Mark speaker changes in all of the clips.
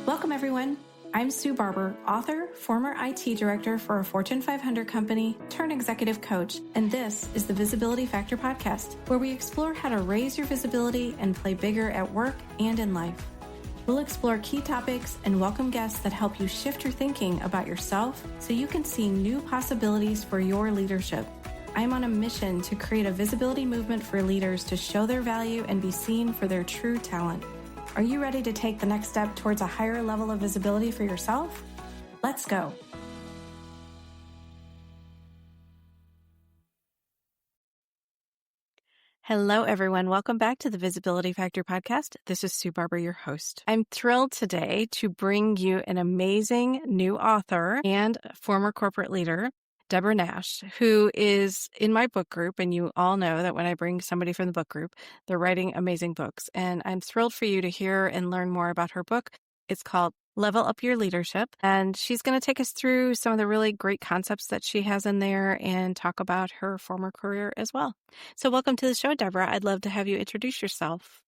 Speaker 1: Welcome, everyone. I'm Sue Barber, author, former IT director for a Fortune 500 company, turned executive coach, and this is the Visibility Factor podcast, where we explore how to raise your visibility and play bigger at work and in life. We'll explore key topics and welcome guests that help you shift your thinking about yourself so you can see new possibilities for your leadership. I'm on a mission to create a visibility movement for leaders to show their value and be seen for their true talent. Are you ready to take the next step towards a higher level of visibility for yourself? Let's go. Hello, everyone. Welcome back to the Visibility Factor podcast. This is Sue Barber, your host. I'm thrilled today to bring you an amazing new author and former corporate leader, Deborah Naish, who is in my book group. And you all know that when I bring somebody from the book group, they're writing amazing books. And I'm thrilled for you to hear and learn more about her book. It's called Level Up Your Leadership. And she's going to take us through some of the really great concepts that she has in there and talk about her former career as well. So welcome to the show, Deborah. I'd love to have you introduce yourself.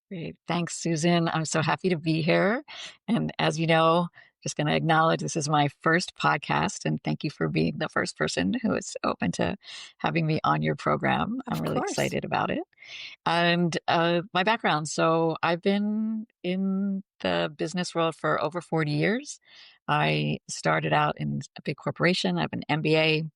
Speaker 2: Great. Thanks, Susan. I'm so happy to be here. And as you know, just going to acknowledge this is my first podcast, and thank you for being the first person who is open to having me on your program. I'm really excited about it. And my background. So I've been in the business world for over 40 years. I started out in a big corporation. I have an MBA.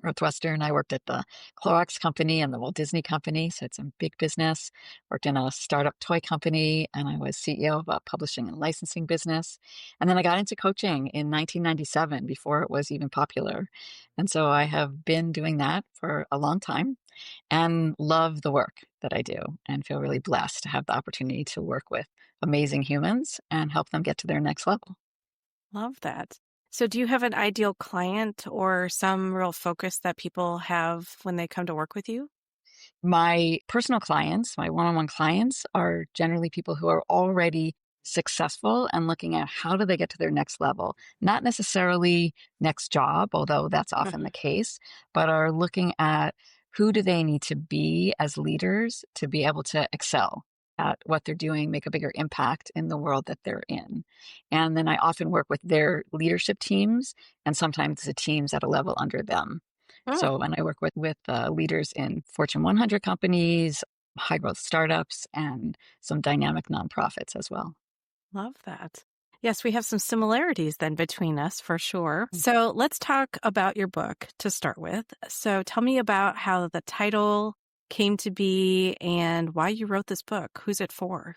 Speaker 2: Northwestern. I worked at the Clorox company and the Walt Disney company. So it's a big business. Worked in a startup toy company, and I was CEO of a publishing and licensing business. And then I got into coaching in 1997 before it was even popular. And so I have been doing that for a long time and love the work that I do and feel really blessed to have the opportunity to work with amazing humans and help them get to their next level.
Speaker 1: Love that. So do you have an ideal client or some real focus that people have when they come to work with you?
Speaker 2: My personal clients, my one-on-one clients, are generally people who are already successful and looking at how do they get to their next level. Not necessarily next job, although that's often the case, but are looking at who do they need to be as leaders to be able to excel at what they're doing, make a bigger impact in the world that they're in. And then I often work with their leadership teams and sometimes the teams at a level under them. So when I work with leaders in Fortune 100 companies, high growth startups, and some dynamic nonprofits as well.
Speaker 1: Love that. Yes, we have some similarities then between us for sure. So let's talk about your book to start with. So tell me about how the title came to be and why you wrote this book. Who's it for?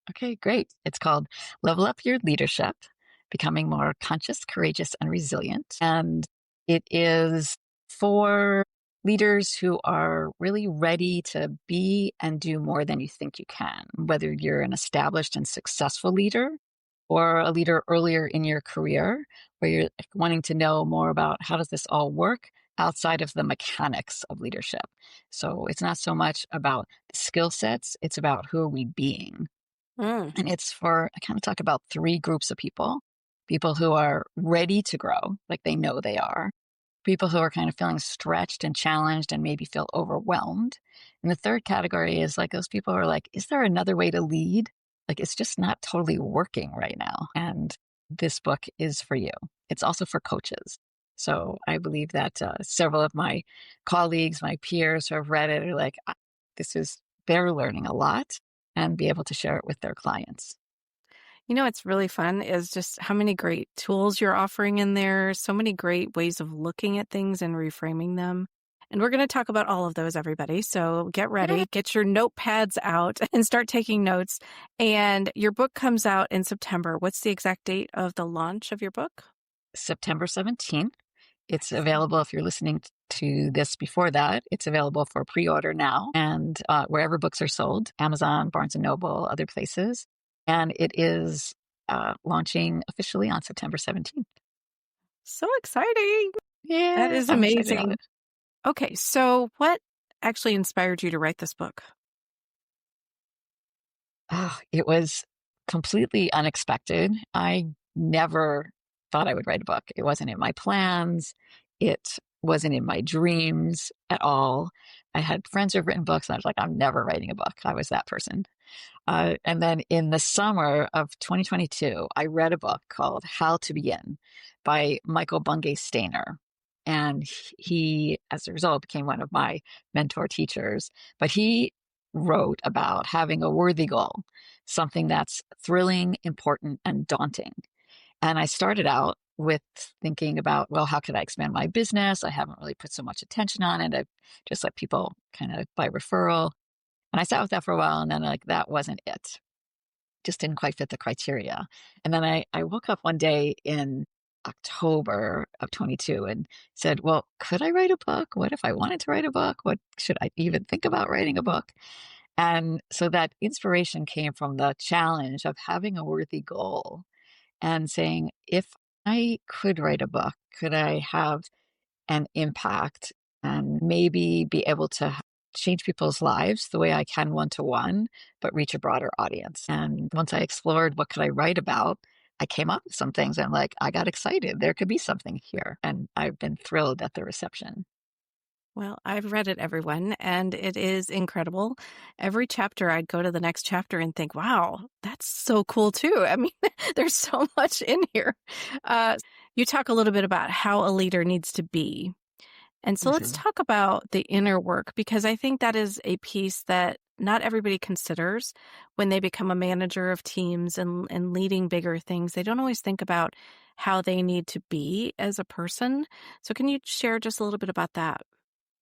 Speaker 2: Okay, great. It's called Level Up Your Leadership, Becoming More Conscious, Courageous, and Resilient. And it is for leaders who are really ready to be and do more than you think you can, whether you're an established and successful leader or a leader earlier in your career where you're wanting to know more about how does this all work outside of the mechanics of leadership. So it's not so much about the skill sets, it's about who are we being. And it's for, I kind of talk about three groups of people who are ready to grow, like they know they are, people who are kind of feeling stretched and challenged and maybe feel overwhelmed. And the third category is like those people who are like, is there another way to lead? Like it's just not totally working right now. And this book is for you. It's also for coaches. So I believe that several of my colleagues, my peers who have read it are like, they're learning a lot and be able to share it with their clients.
Speaker 1: You know, what's really fun is just how many great tools you're offering in there, so many great ways of looking at things and reframing them. And we're going to talk about all of those, everybody. So get ready, get your notepads out and start taking notes. And your book comes out in September. What's the exact date of the launch of your book?
Speaker 2: September 17th. It's available if you're listening to this before that. It's available for pre-order now and wherever books are sold, Amazon, Barnes & Noble, other places. And it is launching officially on September 17th.
Speaker 1: So exciting.
Speaker 2: Yeah.
Speaker 1: That is amazing. Okay, so what actually inspired you to write this book?
Speaker 2: Oh, it was completely unexpected. I never thought I would write a book. It wasn't in my plans. It wasn't in my dreams at all. I had friends who've written books and I was like, I'm never writing a book. I was that person. And then in the summer of 2022, I read a book called How to Begin by Michael Bungay Stainer. And he, as a result, became one of my mentor teachers. But he wrote about having a worthy goal, something that's thrilling, important, and daunting. And I started out with thinking about, well, how could I expand my business? I haven't really put so much attention on it. I just let people kind of by referral. And I sat with that for a while, and then like that wasn't it. Just didn't quite fit the criteria. And then I woke up one day in October of 22 and said, well, could I write a book? What if I wanted to write a book? What should I even think about writing a book? And so that inspiration came from the challenge of having a worthy goal and saying, if I could write a book, could I have an impact and maybe be able to change people's lives the way I can one to one, but reach a broader audience? And once I explored what could I write about, I came up with some things. I'm like, I got excited. There could be something here. And I've been thrilled at the reception.
Speaker 3: Well, I've read it, everyone, and it is incredible. Every chapter, I'd go to the next chapter and think, wow, that's so cool too. I mean, there's so much in here. You talk a little bit about how a leader needs to be. And so let's talk about the inner work, because I think that is a piece that not everybody considers when they become a manager of teams and leading bigger things. They don't always think about how they need to be as a person. So can you share just a little bit about that?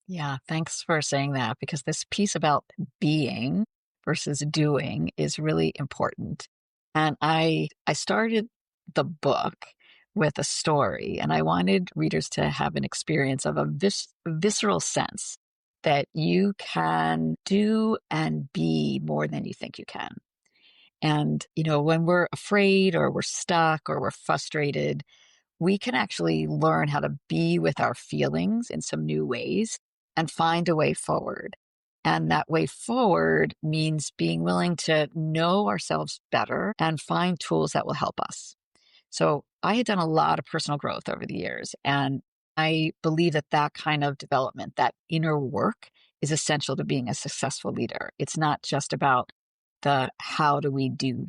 Speaker 2: Yeah, thanks for saying that, because this piece about being versus doing is really important. And I started the book with a story, and I wanted readers to have an experience of a visceral sense that you can do and be more than you think you can. And, when we're afraid or we're stuck or we're frustrated, we can actually learn how to be with our feelings in some new ways and find a way forward. And that way forward means being willing to know ourselves better and find tools that will help us. So I had done a lot of personal growth over the years, and I believe that that kind of development, that inner work, is essential to being a successful leader. It's not just about the how do we do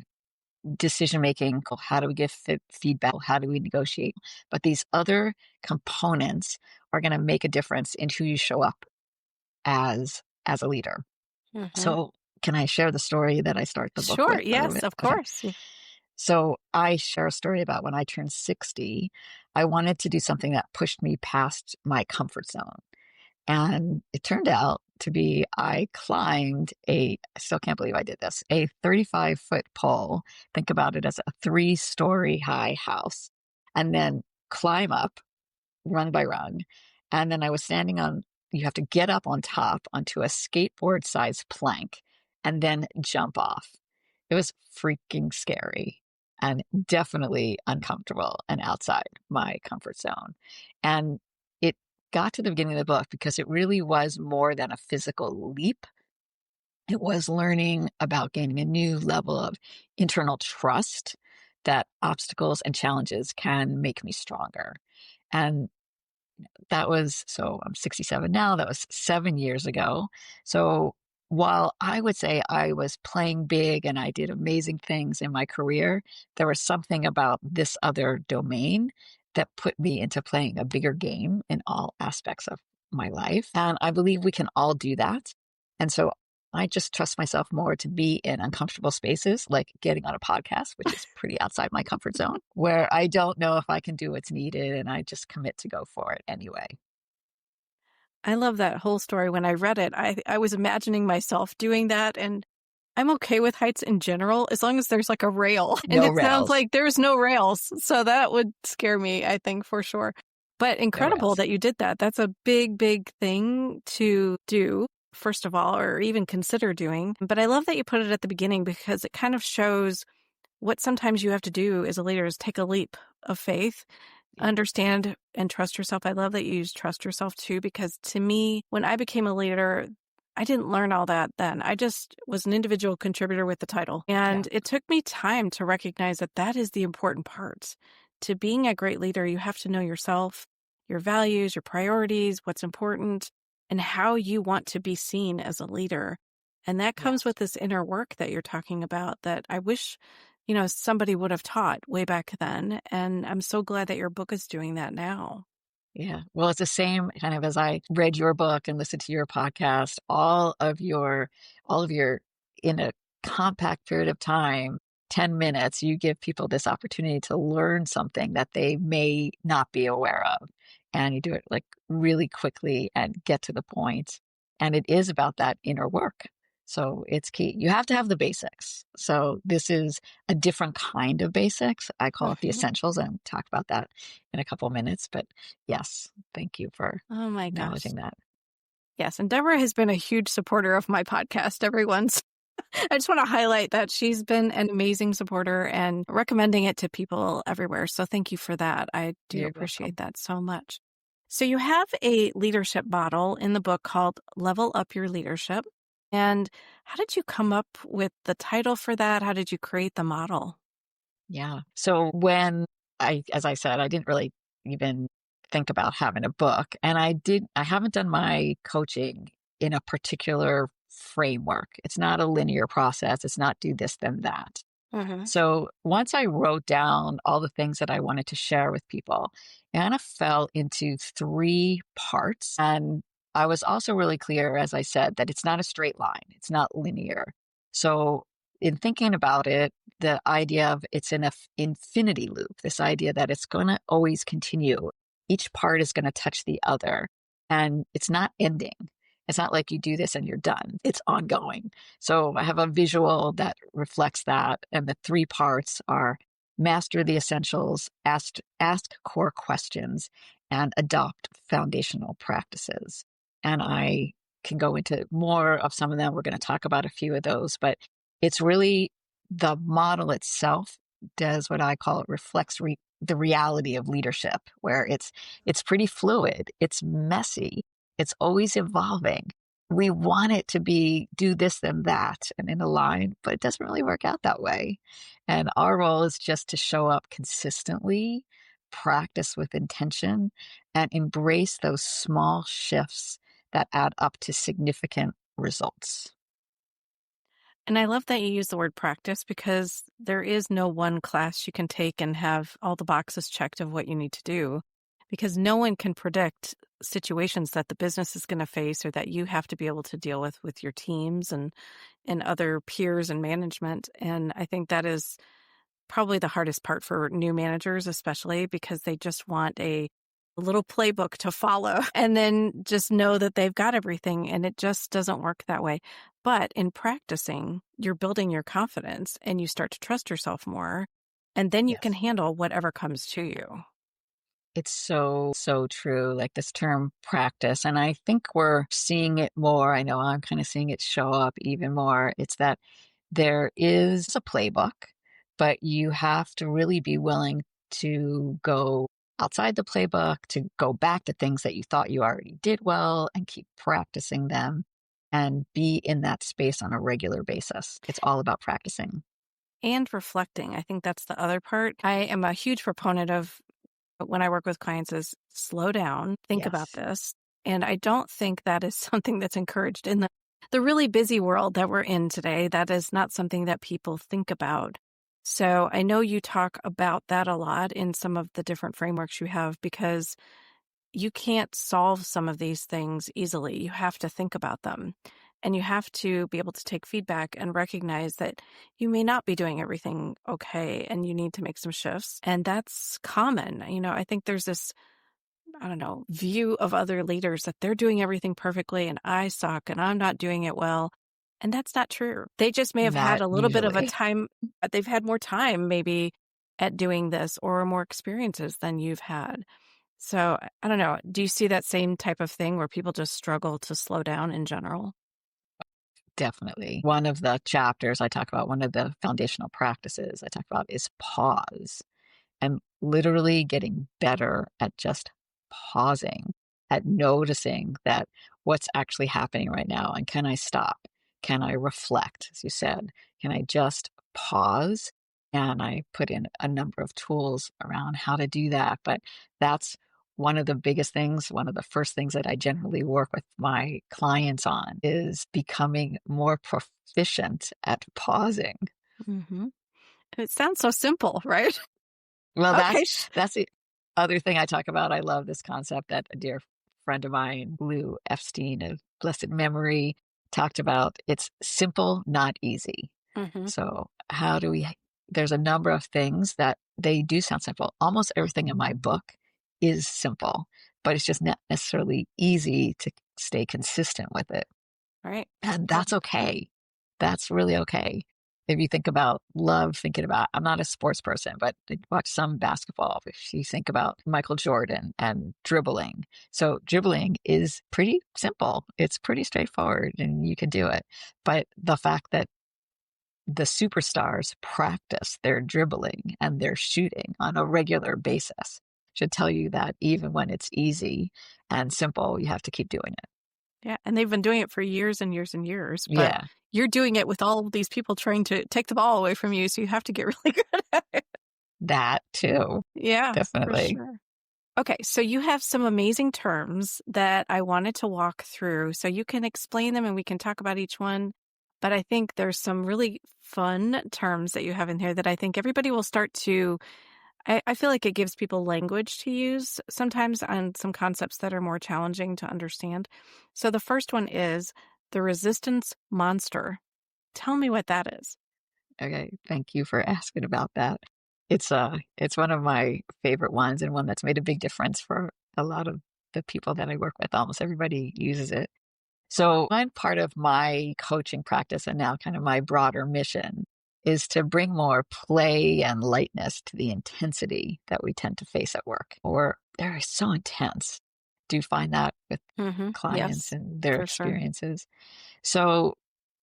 Speaker 2: decision making, how do we give feedback, how do we negotiate, but these other components are going to make a difference in who you show up as a leader. So can I share the story that I start the book
Speaker 3: Sure.
Speaker 2: with?
Speaker 3: Yes, of
Speaker 2: Okay.
Speaker 3: course.
Speaker 2: So I share a story about when I turned 60, I wanted to do something that pushed me past my comfort zone. And it turned out to be I climbed I still can't believe I did this, a 35-foot pole. Think about it as a 3-story high house, and then climb up rung by rung. And then I was standing on, you have to get up on top onto a skateboard sized plank and then jump off. It was freaking scary and definitely uncomfortable and outside my comfort zone. And it got to the beginning of the book because it really was more than a physical leap. It was learning about gaining a new level of internal trust that obstacles and challenges can make me stronger. And that was, so I'm 67 now, that was 7 years ago. So while I would say I was playing big and I did amazing things in my career, there was something about this other domain that put me into playing a bigger game in all aspects of my life. And I believe we can all do that. And so I just trust myself more to be in uncomfortable spaces, like getting on a podcast, which is pretty outside my comfort zone, where I don't know if I can do what's needed, and I just commit to go for it anyway.
Speaker 3: I love that whole story. When I read it, I was imagining myself doing that, and I'm okay with heights in general, as long as there's like a rail. And
Speaker 2: No
Speaker 3: it sounds
Speaker 2: rails.
Speaker 3: like there's no rails. So that would scare me, I think, for sure. But incredible
Speaker 2: rails.
Speaker 3: that you did that. That's a big, big thing to do, first of all, or even consider doing. But I love that you put it at the beginning, because it kind of shows what sometimes you have to do as a leader is take a leap of faith, understand and trust yourself. I love that you use trust yourself too, because to me, when I became a leader, I didn't learn all that then. I just was an individual contributor with the title. And it took me time to recognize that that is the important part. To being a great leader, you have to know yourself, your values, your priorities, what's important, and how you want to be seen as a leader. And that comes
Speaker 2: Yes.
Speaker 3: with this inner work that you're talking about that I wish, somebody would have taught way back then. And I'm so glad that your book is doing that now.
Speaker 2: Yeah. Well, it's the same kind of as I read your book and listened to your podcast, all of your in a compact period of time, 10 minutes, you give people this opportunity to learn something that they may not be aware of. And you do it like really quickly and get to the point. And it is about that inner work. So it's key. You have to have the basics. So this is a different kind of basics. I call it the
Speaker 3: Mhm.
Speaker 2: essentials and talk about that in a couple minutes. But yes, thank you for
Speaker 3: Oh my gosh.
Speaker 2: acknowledging that.
Speaker 3: Yes. And Deborah has been a huge supporter of my podcast, everyone's. I just want to highlight that she's been an amazing supporter and recommending it to people everywhere. So thank you for that. I do
Speaker 2: You're
Speaker 3: appreciate
Speaker 2: welcome.
Speaker 3: that so much. So you have a leadership model in the book called Level Up Your Leadership. And how did you come up with the title for that? How did you create the model?
Speaker 2: Yeah. So as I said, I didn't really even think about having a book. And I haven't done my coaching in a particular framework. It's not a linear process. It's not do this, then that.
Speaker 3: Hmm.
Speaker 2: So once I wrote down all the things that I wanted to share with people, it kind of fell into three parts. And I was also really clear, as I said, that it's not a straight line, it's not linear. So in thinking about it, the idea of it's an infinity loop, this idea that it's going to always continue. Each part is going to touch the other, and it's not ending. It's not like you do this and you're done. It's ongoing. So I have a visual that reflects that. And the three parts are master the essentials, ask core questions, and adopt foundational practices. And I can go into more of some of them. We're going to talk about a few of those, but it's really the model itself does what I call it reflects the reality of leadership, where it's pretty fluid, it's messy, it's always evolving. We want it to be do this, then that, and in a line, but it doesn't really work out that way. And our role is just to show up consistently, practice with intention, and embrace those small shifts that add up to significant results.
Speaker 3: And I love that you use the word practice because there is no one class you can take and have all the boxes checked of what you need to do because no one can predict situations that the business is going to face or that you have to be able to deal with your teams and other peers and management. And I think that is probably the hardest part for new managers, especially because they just want a little playbook to follow and then just know that they've got everything. And it just doesn't work that way. But in practicing, you're building your confidence and you start to trust yourself more. And then you can
Speaker 2: Yes.
Speaker 3: handle whatever comes to you.
Speaker 2: It's so, so true, like this term practice. And I think we're seeing it more. I know I'm kind of seeing it show up even more. It's that there is a playbook, but you have to really be willing to go outside the playbook, to go back to things that you thought you already did well and keep practicing them and be in that space on a regular basis. It's all about practicing.
Speaker 3: And reflecting. I think that's the other part. I am a huge proponent of when I work with clients is slow down, think about
Speaker 2: Yes.
Speaker 3: this. And I don't think that is something that's encouraged in the really busy world that we're in today. That is not something that people think about. So I know you talk about that a lot in some of the different frameworks you have because you can't solve some of these things easily. You have to think about them and you have to be able to take feedback and recognize that you may not be doing everything okay and you need to make some shifts. And that's common. I think there's this, I don't know, view of other leaders that they're doing everything perfectly and I suck and I'm not doing it well. And that's not true. They just may have had
Speaker 2: Not
Speaker 3: a little bit of a
Speaker 2: usually.
Speaker 3: time, they've had more time maybe at doing this or more experiences than you've had. So I don't know. Do you see that same type of thing where people just struggle to slow down in general?
Speaker 2: Definitely. One of the chapters I talk about, one of the foundational practices I talk about is pause and literally getting better at just pausing, at noticing that what's actually happening right now. And can I stop? Can I reflect? As you said, can I just pause? And I put in a number of tools around how to do that. But that's one of the biggest things, one of the first things that I generally work with my clients on is becoming more proficient at pausing.
Speaker 3: Mm-hmm. It sounds so simple, right?
Speaker 2: Well,
Speaker 3: Okay.
Speaker 2: that's the other thing I talk about. I love this concept that a dear friend of mine, Lou Epstein of blessed memory, talked about. It's simple, not easy.
Speaker 3: Mm-hmm.
Speaker 2: So how do we, there's a number of things that they do sound simple. Almost everything in my book is simple, but it's just not necessarily easy to stay consistent with it.
Speaker 3: Right.
Speaker 2: And that's okay. That's really okay. If you think about love, thinking about, I'm not a sports person, but I watch some basketball. If you think about Michael Jordan and dribbling. So dribbling is pretty simple. It's pretty straightforward and you can do it. But the fact that the superstars practice their dribbling and their shooting on a regular basis should tell you that even when it's easy and simple, you have to keep doing it.
Speaker 3: Yeah. And they've been doing it for years and years and years, but
Speaker 2: Yeah,
Speaker 3: you're doing it with all of these people trying to take the ball away from you. So you have to get really good at it.
Speaker 2: that too.
Speaker 3: Yeah, for
Speaker 2: Definitely.
Speaker 3: sure. Okay, so you have some amazing terms that I wanted to walk through. So you can explain them and we can talk about each one. But I think there's some really fun terms that you have in here that I think everybody will start to. I feel like it gives people language to use sometimes on some concepts that are more challenging to understand. So the first one is the resistance monster. Tell me what that is.
Speaker 2: Okay, thank you for asking about that. It's one of my favorite ones and one that's made a big difference for a lot of the people that I work with. Almost everybody uses it. So one part of my coaching practice and now kind of my broader mission is to bring more play and lightness to the intensity that we tend to face at work, or they're so intense. Do you find that with
Speaker 3: Mm-hmm.
Speaker 2: clients
Speaker 3: Yes,
Speaker 2: and their
Speaker 3: for sure.
Speaker 2: experiences? So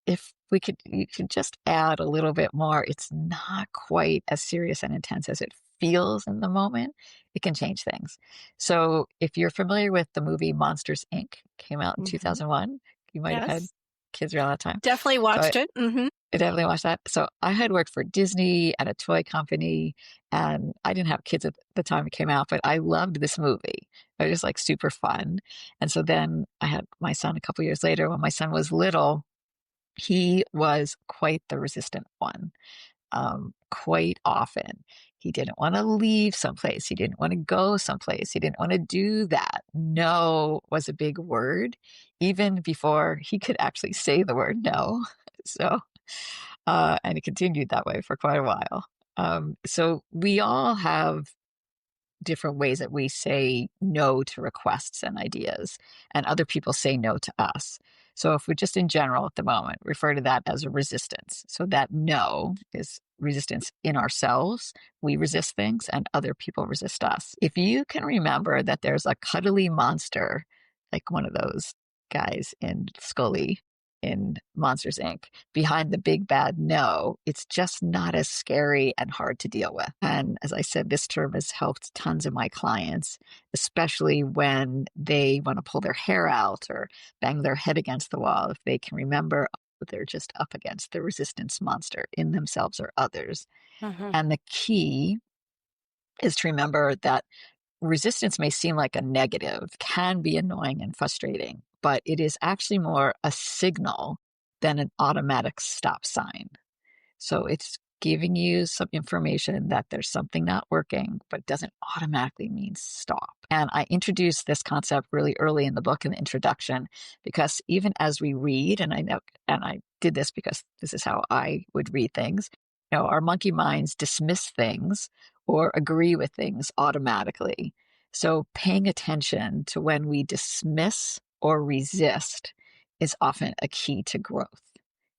Speaker 2: if you could just add a little bit more, it's not quite as serious and intense as it feels in the moment. It can change things. So if you're familiar with the movie Monsters Inc. came out in
Speaker 3: Mm-hmm.
Speaker 2: 2001, you might have had
Speaker 3: Yes,
Speaker 2: kids around that time.
Speaker 3: definitely
Speaker 2: So
Speaker 3: watched it. Mm-hmm.
Speaker 2: I definitely watched that. So I had worked for Disney at a toy company, and I didn't have kids at the time it came out, but I loved this movie. It was just like super fun. And so then I had my son a couple years later. When my son was little, he was quite the resistant one. Quite often, he didn't want to leave someplace. He didn't want to go someplace. He didn't want to do that. No was a big word, even before he could actually say the word no. So, and it continued that way for quite a while. So we all have different ways that we say no to requests and ideas, and other people say no to us. So if we just in general at the moment refer to that as a resistance. So that no is resistance in ourselves. We resist things and other people resist us. If you can remember that there's a cuddly monster, like one of those guys in Scully in Monsters Inc. behind the big bad no, it's just not as scary and hard to deal with. And as I said, this term has helped tons of my clients, especially when they want to pull their hair out or bang their head against the wall. If they can remember, oh, they're just up against the resistance monster in themselves or others.
Speaker 3: Mm-hmm.
Speaker 2: And the key is to remember that resistance may seem like a negative, can be annoying and frustrating, but it is actually more a signal than an automatic stop sign. So it's giving you some information that there's something not working, but it doesn't automatically mean stop. And I introduced this concept really early in the book in the introduction, because even as we read, and I know, and I did this because this is how I would read things, our monkey minds dismiss things or agree with things automatically. So paying attention to when we dismiss or resist is often a key to growth.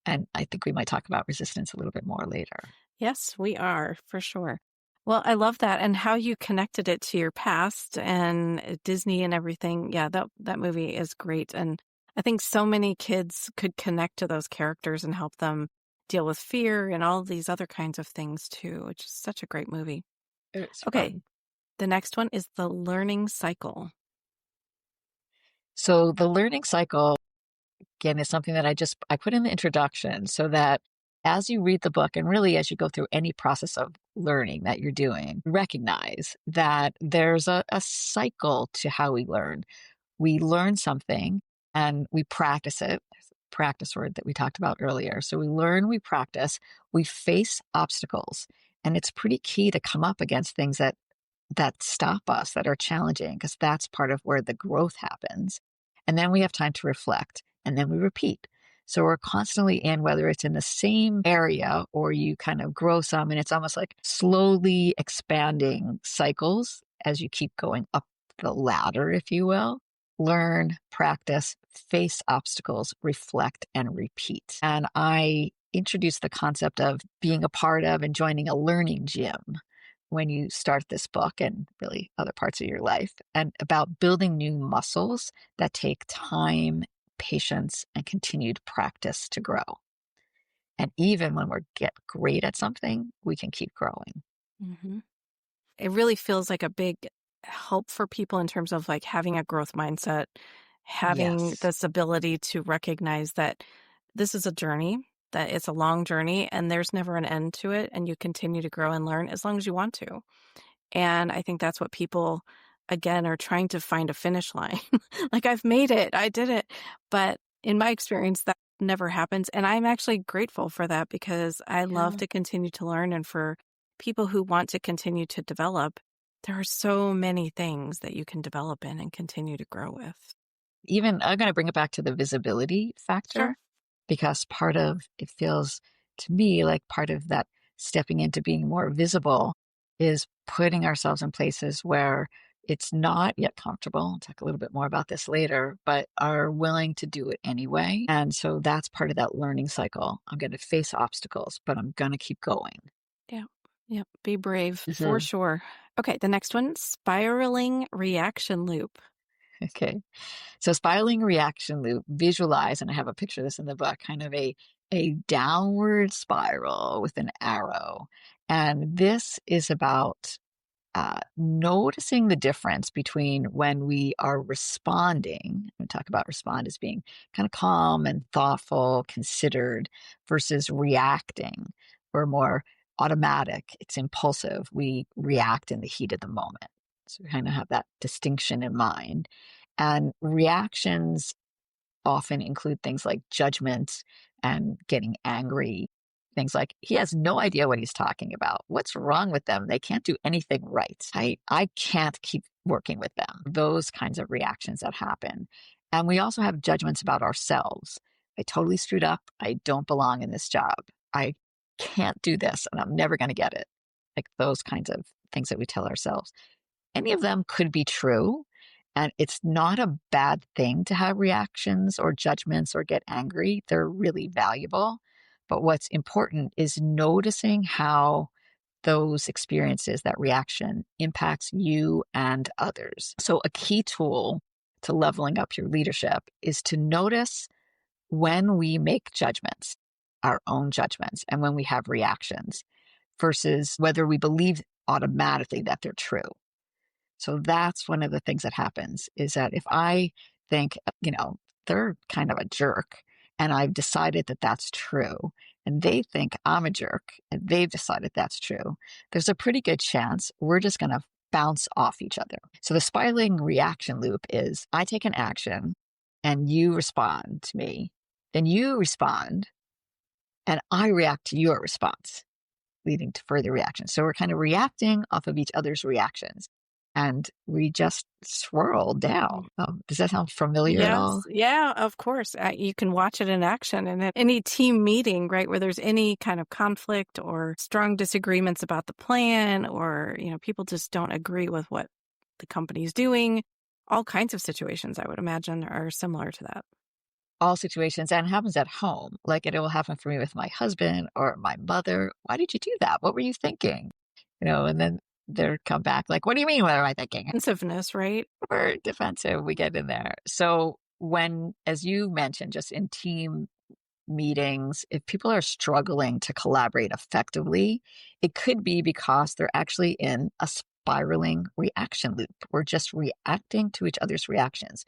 Speaker 2: And I think we might talk about resistance a little bit more later.
Speaker 3: Yes, we are for sure. Well, I love that and how you connected it to your past and Disney and everything. Yeah, that movie is great. And I think so many kids could connect to those characters and help them deal with fear and all these other kinds of things too, which is such a great movie.
Speaker 2: It's
Speaker 3: Okay,
Speaker 2: fun.
Speaker 3: the next one is the learning cycle.
Speaker 2: So the learning cycle, again, is something that I put in the introduction so that as you read the book and really as you go through any process of learning that you're doing, recognize that there's a cycle to how we learn. We learn something and we practice it. There's a practice word that we talked about earlier. So we learn, we practice, we face obstacles. And it's pretty key to come up against things that stop us, that are challenging, because that's part of where the growth happens. And then we have time to reflect, and then we repeat. So we're constantly in, whether it's in the same area or you kind of grow some, and it's almost like slowly expanding cycles as you keep going up the ladder, if you will. Learn, practice, face obstacles, reflect, and repeat. And I introduced the concept of being a part of and joining a learning gym when you start this book and really other parts of your life, and about building new muscles that take time, patience, and continued practice to grow. And even when we get great at something, we can keep growing.
Speaker 3: Mm-hmm. It really feels like a big help for people in terms of like having a growth mindset, having
Speaker 2: Yes.
Speaker 3: this ability to recognize that this is a journey, that it's a long journey and there's never an end to it. And you continue to grow and learn as long as you want to. And I think that's what people, again, are trying to find a finish line. Like, I've made it, I did it. But in my experience, that never happens. And I'm actually grateful for that because I love to continue to learn. And for people who want to continue to develop, there are so many things that you can develop in and continue to grow with.
Speaker 2: Even I'm going to bring it back to the visibility factor,
Speaker 3: Sure.
Speaker 2: because part of it feels to me like part of that stepping into being more visible is putting ourselves in places where it's not yet comfortable. I'll talk a little bit more about this later, but are willing to do it anyway. And so that's part of that learning cycle. I'm going to face obstacles, but I'm going to keep going.
Speaker 3: Yeah. Yep. Be brave for
Speaker 2: Mhm.
Speaker 3: sure. Okay. The next one, spiraling reaction loop.
Speaker 2: Okay. So spiraling reaction loop, visualize, and I have a picture of this in the book, kind of a downward spiral with an arrow. And this is about noticing the difference between when we are responding. We talk about respond as being kind of calm and thoughtful, considered, versus reacting. We're more automatic, it's impulsive. We react in the heat of the moment. So we kind of have that distinction in mind. And reactions often include things like judgment and getting angry. Things like, he has no idea what he's talking about. What's wrong with them? They can't do anything right. I can't keep working with them. Those kinds of reactions that happen. And we also have judgments about ourselves. I totally screwed up. I don't belong in this job. I can't do this and I'm never going to get it. Like those kinds of things that we tell ourselves. Any of them could be true. And it's not a bad thing to have reactions or judgments or get angry. They're really valuable. But what's important is noticing how those experiences, that reaction, impacts you and others. So, a key tool to leveling up your leadership is to notice when we make judgments, our own judgments, and when we have reactions versus whether we believe automatically that they're true. So that's one of the things that happens is that if I think, they're kind of a jerk and I've decided that that's true, and they think I'm a jerk and they've decided that's true, there's a pretty good chance we're just going to bounce off each other. So the spiraling reaction loop is I take an action and you respond to me, then you respond and I react to your response, leading to further reactions. So we're kind of reacting off of each other's reactions and we just swirl down. Does that sound familiar at all?
Speaker 3: Yes. Yeah, of course. You can watch it in action and at any team meeting, right, where there's any kind of conflict or strong disagreements about the plan or, people just don't agree with what the company's doing. All kinds of situations, I would imagine, are similar to that.
Speaker 2: All situations, and it happens at home. Like it will happen for me with my husband or my mother. Why did you do that? What were you thinking? And then they'll come back like, what do you mean? What am I thinking?
Speaker 3: Defensiveness, right?
Speaker 2: We're defensive. We get in there. So when, as you mentioned, just in team meetings, if people are struggling to collaborate effectively, it could be because they're actually in a spiraling reaction loop. We're just reacting to each other's reactions.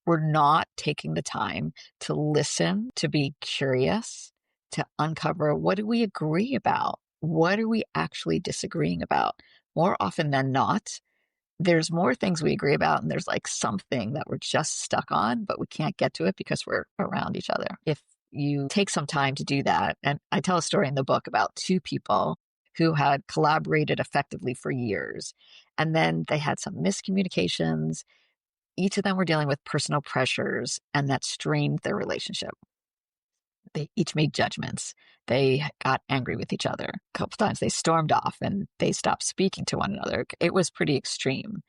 Speaker 2: We're not taking the time to listen, to be curious, to uncover, what do we agree about? What are we actually disagreeing about? More often than not, there's more things we agree about, and there's like something that we're just stuck on, but we can't get to it because we're around each other. If you take some time to do that, and I tell a story in the book about two people who had collaborated effectively for years, and then they had some miscommunications. Each of them were dealing with personal pressures, and that strained their relationship. They each made judgments. They got angry with each other. A couple times they stormed off and they stopped speaking to one another. It was pretty extreme.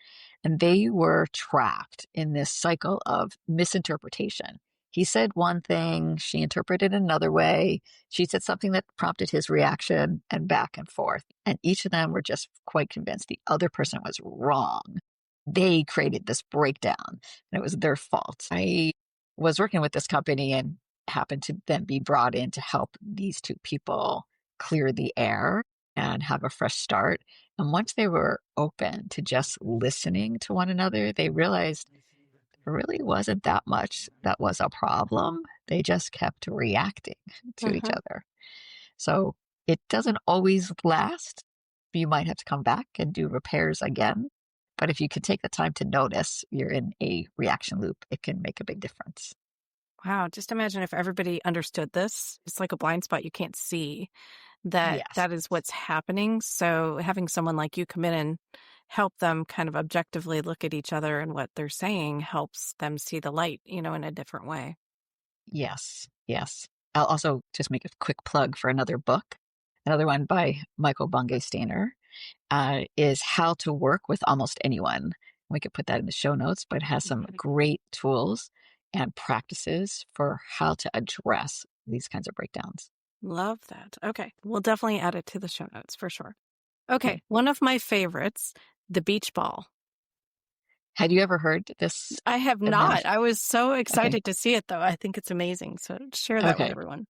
Speaker 2: And they were trapped in this cycle of misinterpretation. He said one thing, she interpreted another way. She said something that prompted his reaction, and back and forth. And each of them were just quite convinced the other person was wrong. They created this breakdown, and it was their fault. I was working with this company and happened to then be brought in to help these two people clear the air and have a fresh start. And once they were open to just listening to one another, they realized there really wasn't that much that was a problem. They just kept reacting to each other. So it doesn't always last. You might have to come back and do repairs again. But if you can take the time to notice you're in a reaction loop, it can make a big difference.
Speaker 3: Wow. Just imagine if everybody understood this. It's like a blind spot you can't see that
Speaker 2: Yes.
Speaker 3: that is what's happening. So having someone like you come in and help them kind of objectively look at each other and what they're saying helps them see the light, in a different way.
Speaker 2: Yes. Yes. I'll also just make a quick plug for another book. Another one by Michael Bungay-Stainer is How to Work with Almost Anyone. We could put that in the show notes, but it has some great tools and practices for how to address these kinds of breakdowns.
Speaker 3: Love that. Okay. We'll definitely add it to the show notes for sure. Okay.
Speaker 2: Good.
Speaker 3: One of my favorites, the beach ball.
Speaker 2: Had you ever heard this?
Speaker 3: I have not. I was so excited to see it, though. I think it's amazing. So share that with everyone.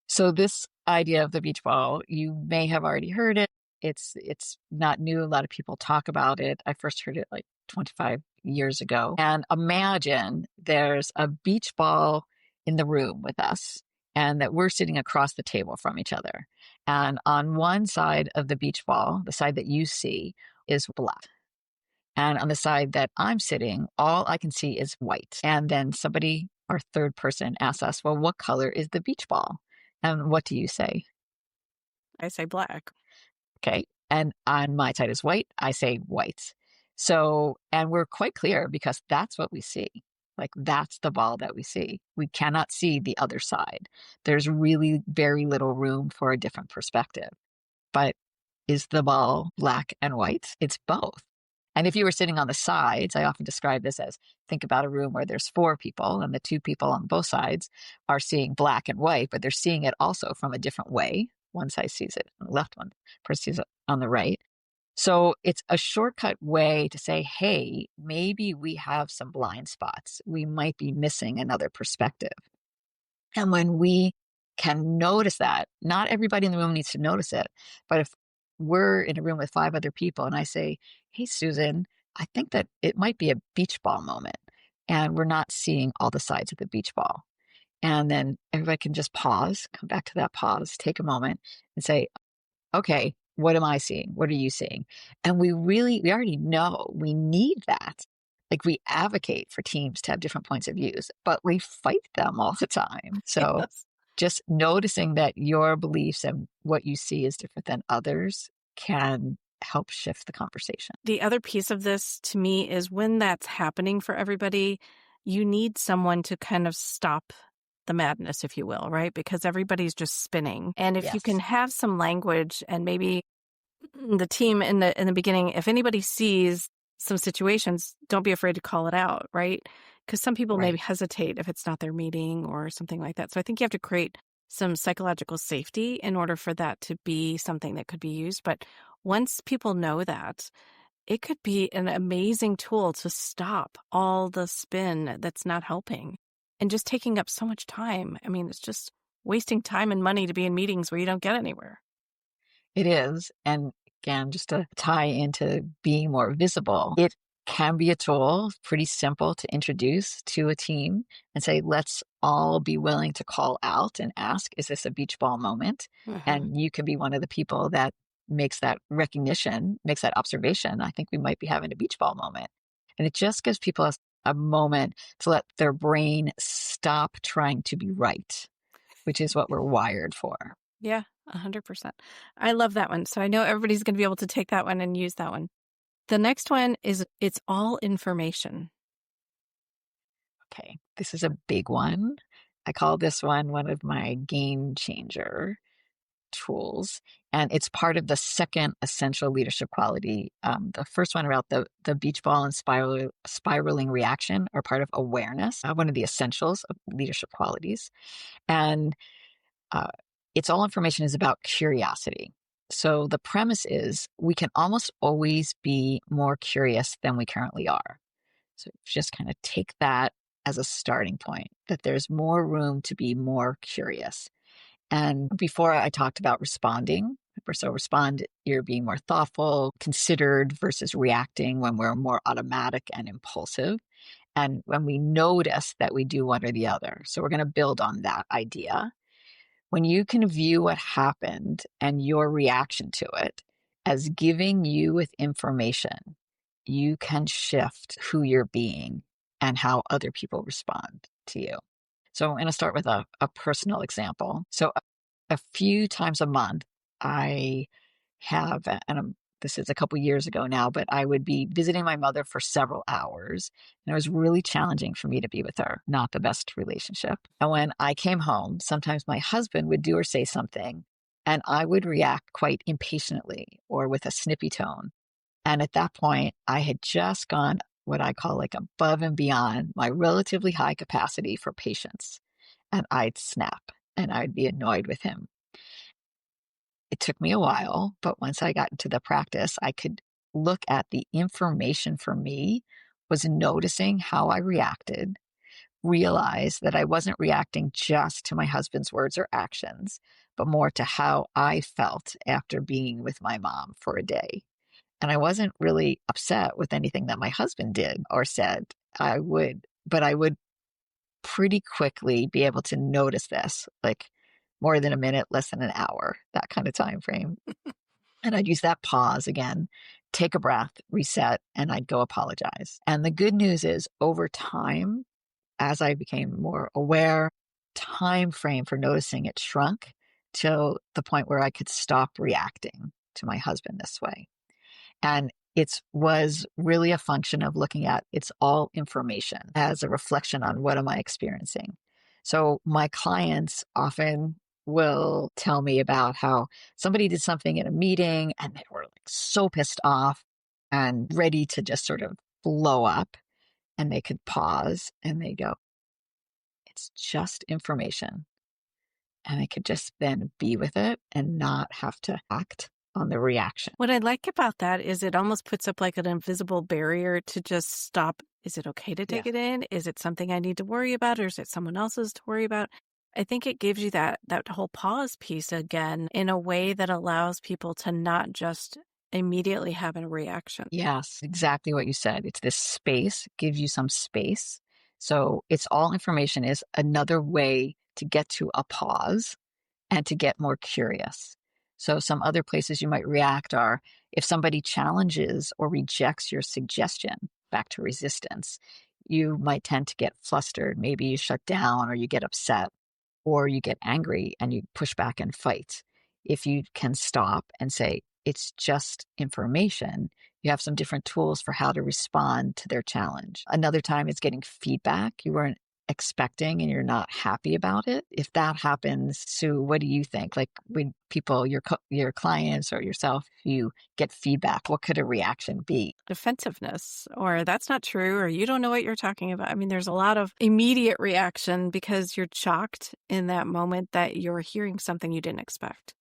Speaker 2: So this idea of the beach ball, you may have already heard it. It's not new. A lot of people talk about it. I first heard it like 25 years ago. And imagine there's a beach ball in the room with us, and that we're sitting across the table from each other. And on one side of the beach ball, the side that you see, is black. And on the side that I'm sitting, all I can see is white. And then somebody, our third person, asks us, well, what color is the beach ball? And what do you say?
Speaker 3: I say black.
Speaker 2: Okay. And on my side is white. I say white. So, and we're quite clear because that's what we see. Like that's the ball that we see. We cannot see the other side. There's really very little room for a different perspective. But is the ball black and white? It's both. And if you were sitting on the sides, I often describe this as, think about a room where there's four people and the two people on both sides are seeing black and white, but they're seeing it also from a different way. One side sees it on the left, one person sees it on the right. So it's a shortcut way to say, hey, maybe we have some blind spots. We might be missing another perspective. And when we can notice that, not everybody in the room needs to notice it, but if we're in a room with 5 other people and I say, hey, Susan, I think that it might be a beach ball moment, and we're not seeing all the sides of the beach ball. And then everybody can just pause, come back to that pause, take a moment and say, okay, what am I seeing? What are you seeing? And we already know we need that. Like we advocate for teams to have different points of views, but we fight them all the time. So just noticing that your beliefs and what you see is different than others can help shift the conversation.
Speaker 3: The other piece of this to me is when that's happening for everybody, you need someone to kind of stop the madness, if you will, right? Because everybody's just spinning. And if you can have some language and maybe the team in the beginning, if anybody sees some situations, don't be afraid to call it out, right? Because some people maybe hesitate if it's not their meeting or something like that. So I think you have to create some psychological safety in order for that to be something that could be used. But once people know that, it could be an amazing tool to stop all the spin that's not helping and just taking up so much time. I mean, it's just wasting time and money to be in meetings where you don't get anywhere.
Speaker 2: It is. And again, just to tie into being more visible, it can be a tool, pretty simple to introduce to a team and say, let's all be willing to call out and ask, is this a beach ball moment?
Speaker 3: Uh-huh.
Speaker 2: And you can be one of the people that makes that recognition, makes that observation. I think we might be having a beach ball moment. And it just gives people a moment to let their brain stop trying to be right, which is what we're wired for.
Speaker 3: Yeah, 100%. I love that one. So I know everybody's going to be able to take that one and use that one. The next one is it's all information.
Speaker 2: Okay, this is a big one. I call this one of my game changer tools, and it's part of the second essential leadership quality. The first one about the beach ball and spiraling reaction are part of awareness, one of the essentials of leadership qualities. And uh, it's all information is about curiosity. So the premise is we can almost always be more curious than we currently are. So just kind of take that as a starting point, that there's more room to be more curious. And before I talked about responding. So respond, you're being more thoughtful, considered versus reacting when we're more automatic and impulsive. And when we notice that we do one or the other. So we're going to build on that idea. When you can view what happened and your reaction to it as giving you with information, you can shift who you're being and how other people respond to you. So I'm going to start with a personal example. So a few times a month, I have, this is a couple years ago now, but I would be visiting my mother for several hours. And it was really challenging for me to be with her, not the best relationship. And when I came home, sometimes my husband would do or say something, and I would react quite impatiently or with a snippy tone. And at that point, I had just gone what I call like above and beyond my relatively high capacity for patience. And I'd snap and I'd be annoyed with him. It took me a while, but once I got into the practice, I could look at the information for me was noticing how I reacted, realize that I wasn't reacting just to my husband's words or actions, but more to how I felt after being with my mom for a day. And I wasn't really upset with anything that my husband did or said. But I would pretty quickly be able to notice this, like more than a minute, less than an hour, that kind of time frame. And I'd use that pause again, take a breath, reset, and I'd go apologize. And the good news is over time, as I became more aware, time frame for noticing it shrunk till the point where I could stop reacting to my husband this way. And it was really a function of looking at it's all information as a reflection on what am I experiencing. So my clients often will tell me about how somebody did something in a meeting and they were like so pissed off and ready to just sort of blow up, and they could pause and they go, it's just information. And I could just then be with it and not have to act on the reaction.
Speaker 3: What I like about that is it almost puts up like an invisible barrier to just stop. Is it okay to take
Speaker 2: Yeah.
Speaker 3: it in? Is it something I need to worry about, or is it someone else's to worry about? I think it gives you that whole pause piece again in a way that allows people to not just immediately have a reaction.
Speaker 2: Yes, exactly what you said. It's this space, gives you some space. So it's all information is another way to get to a pause and to get more curious. So some other places you might react are if somebody challenges or rejects your suggestion, back to resistance, you might tend to get flustered. Maybe you shut down or you get upset or you get angry and you push back and fight. If you can stop and say, it's just information, you have some different tools for how to respond to their challenge. Another time is getting feedback you weren't expecting and you're not happy about it. If that happens, Sue, what do you think? Like when people, your clients or yourself, you get feedback, what could a reaction be?
Speaker 3: Defensiveness, or that's not true, or you don't know what you're talking about. I mean, there's a lot of immediate reaction because you're shocked in that moment that you're hearing something you didn't expect.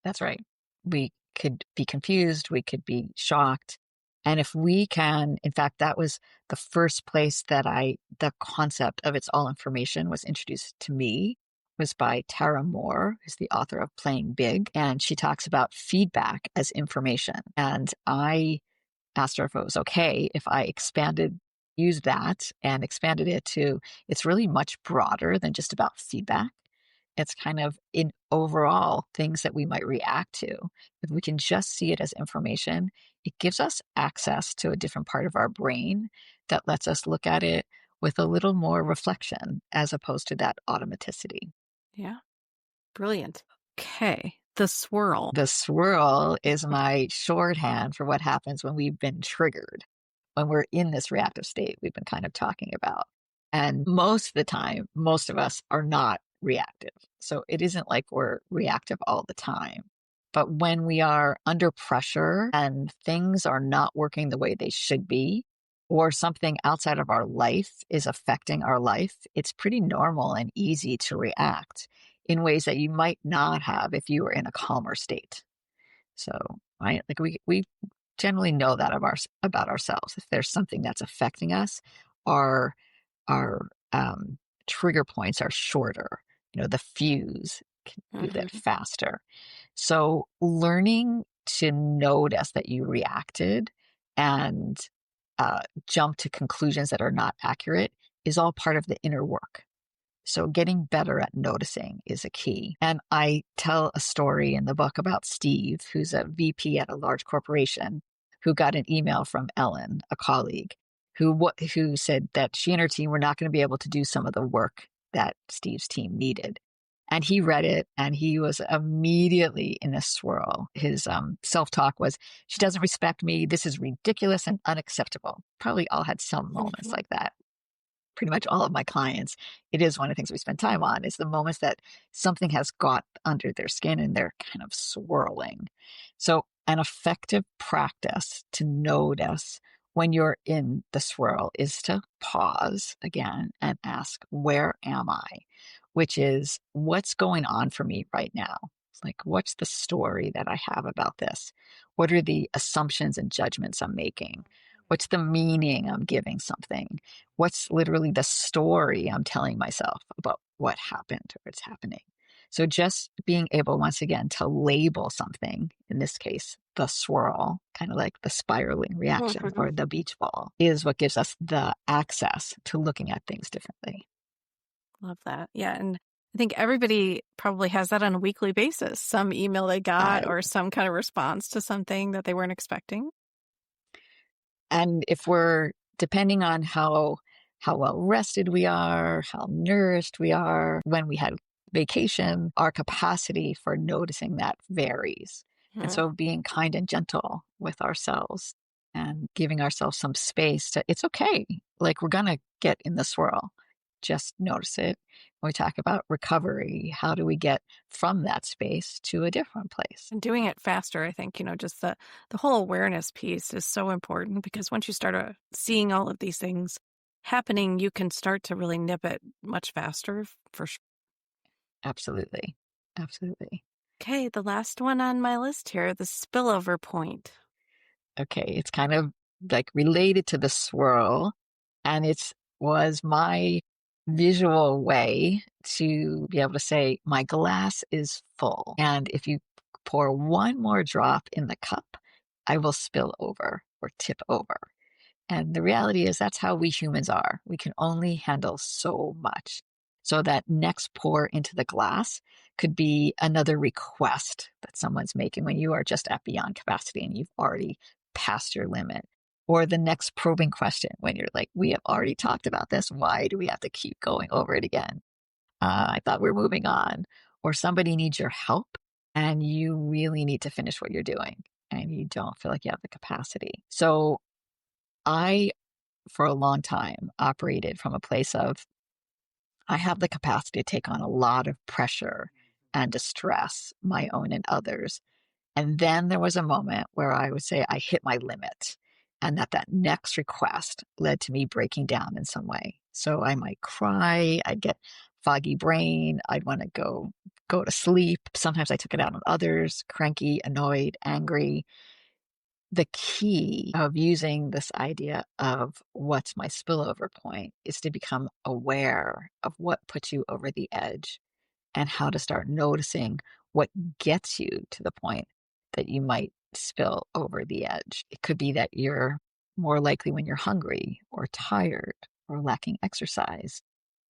Speaker 2: That's right. We could be confused, we could be shocked. And if we can, in fact, that was the first place that the concept of it's all information was introduced to me was by Tara Moore, who's the author of Playing Big. And she talks about feedback as information. And I asked her if it was okay if I used that and expanded it to, it's really much broader than just about feedback. It's kind of in overall things that we might react to. If we can just see it as information, it gives us access to a different part of our brain that lets us look at it with a little more reflection as opposed to that automaticity.
Speaker 3: Yeah. Brilliant. Okay. The swirl.
Speaker 2: The swirl is my shorthand for what happens when we've been triggered, when we're in this reactive state we've been kind of talking about. And most of the time, most of us are not reactive. So it isn't like we're reactive all the time. But when we are under pressure and things are not working the way they should be, or something outside of our life is affecting our life, it's pretty normal and easy to react in ways that you might not have if you were in a calmer state. So, right, like we generally know that about ourselves. If there's something that's affecting us, our our trigger points are shorter. The fuse can move it
Speaker 3: Mhm.
Speaker 2: faster. So, learning to notice that you reacted and jump to conclusions that are not accurate is all part of the inner work. So getting better at noticing is a key. And I tell a story in the book about Steve, who's a VP at a large corporation, who got an email from Ellen, a colleague, who said that she and her team were not going to be able to do some of the work that Steve's team needed. And he read it and he was immediately in a swirl. His self-talk was, she doesn't respect me. This is ridiculous and unacceptable. Probably all had some moments like that. Pretty much all of my clients, it is one of the things we spend time on, is the moments that something has got under their skin and they're kind of swirling. So an effective practice to notice when you're in the swirl is to pause again and ask, where am I? Which is, what's going on for me right now? It's like, what's the story that I have about this? What are the assumptions and judgments I'm making? What's the meaning I'm giving something? What's literally the story I'm telling myself about what happened or what's happening? So just being able, once again, to label something, in this case, the swirl, kind of like the spiraling reaction or the beach ball, is what gives us the access to looking at things differently.
Speaker 3: Love that. Yeah. And I think everybody probably has that on a weekly basis. Some email they got or some kind of response to something that they weren't expecting.
Speaker 2: And if we're, depending on how well rested we are, how nourished we are, when we had vacation, our capacity for noticing that varies. And so being kind and gentle with ourselves and giving ourselves some space to, it's okay. Like, we're going to get in the swirl. Just notice it. When we talk about recovery, how do we get from that space to a different place?
Speaker 3: And doing it faster, I think, just the whole awareness piece is so important, because once you start seeing all of these things happening, you can start to really nip it much faster, for sure.
Speaker 2: Absolutely. Absolutely.
Speaker 3: Okay, the last one on my list here, the spillover point.
Speaker 2: Okay, it's kind of like related to the swirl, and it was my visual way to be able to say, my glass is full. And if you pour one more drop in the cup, I will spill over or tip over. And the reality is that's how we humans are. We can only handle so much. So that next pour into the glass could be another request that someone's making when you are just at beyond capacity and you've already passed your limit. Or the next probing question when you're like, we have already talked about this. Why do we have to keep going over it again? I thought we were moving on. Or somebody needs your help and you really need to finish what you're doing and you don't feel like you have the capacity. So I, for a long time, operated from a place of, I have the capacity to take on a lot of pressure and distress, my own and others. And then there was a moment where I would say I hit my limit, and that next request led to me breaking down in some way. So I might cry, I'd get foggy brain, I'd want to go to sleep. Sometimes I took it out on others, cranky, annoyed, angry. The key of using this idea of what's my spillover point is to become aware of what puts you over the edge and how to start noticing what gets you to the point that you might spill over the edge. It could be that you're more likely when you're hungry or tired or lacking exercise,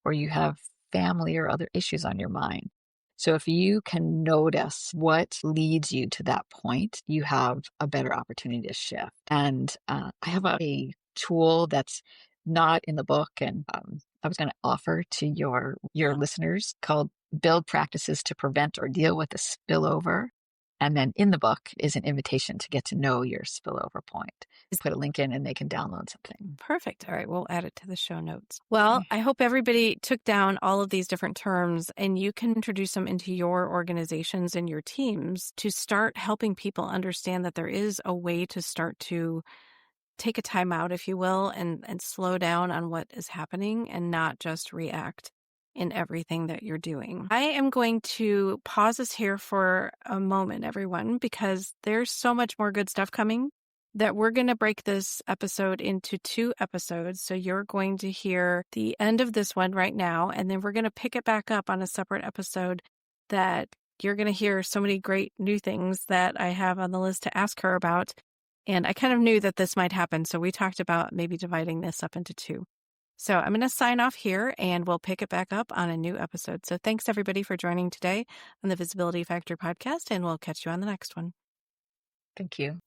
Speaker 2: or you have family or other issues on your mind. So if you can notice what leads you to that point, you have a better opportunity to shift. And I have a tool that's not in the book, and I was going to offer to your listeners, called Build Practices to Prevent or Deal with a Spillover. And then in the book is an invitation to get to know your spillover point. Put a link in and they can download something.
Speaker 3: Perfect. All right. We'll add it to the show notes. Well, I hope everybody took down all of these different terms and you can introduce them into your organizations and your teams to start helping people understand that there is a way to start to take a time out, if you will, and slow down on what is happening and not just react in everything that you're doing. I am going to pause us here for a moment, everyone, because there's so much more good stuff coming that we're going to break this episode into 2 episodes. So you're going to hear the end of this one right now, and then we're going to pick it back up on a separate episode that you're going to hear so many great new things that I have on the list to ask her about. And I kind of knew that this might happen. So we talked about maybe dividing this up into 2. So I'm going to sign off here and we'll pick it back up on a new episode. So thanks everybody for joining today on the Visibility Factor podcast, and we'll catch you on the next one.
Speaker 2: Thank you.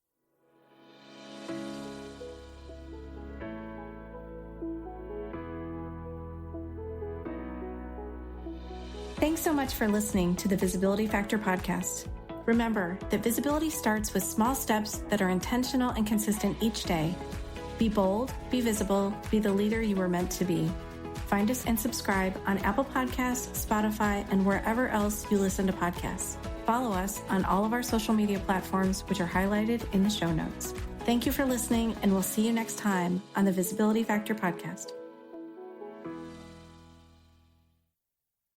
Speaker 1: Thanks so much for listening to the Visibility Factor podcast. Remember that visibility starts with small steps that are intentional and consistent each day. Be bold, be visible, be the leader you were meant to be. Find us and subscribe on Apple Podcasts, Spotify, and wherever else you listen to podcasts. Follow us on all of our social media platforms, which are highlighted in the show notes. Thank you for listening, and we'll see you next time on the Visibility Factor podcast.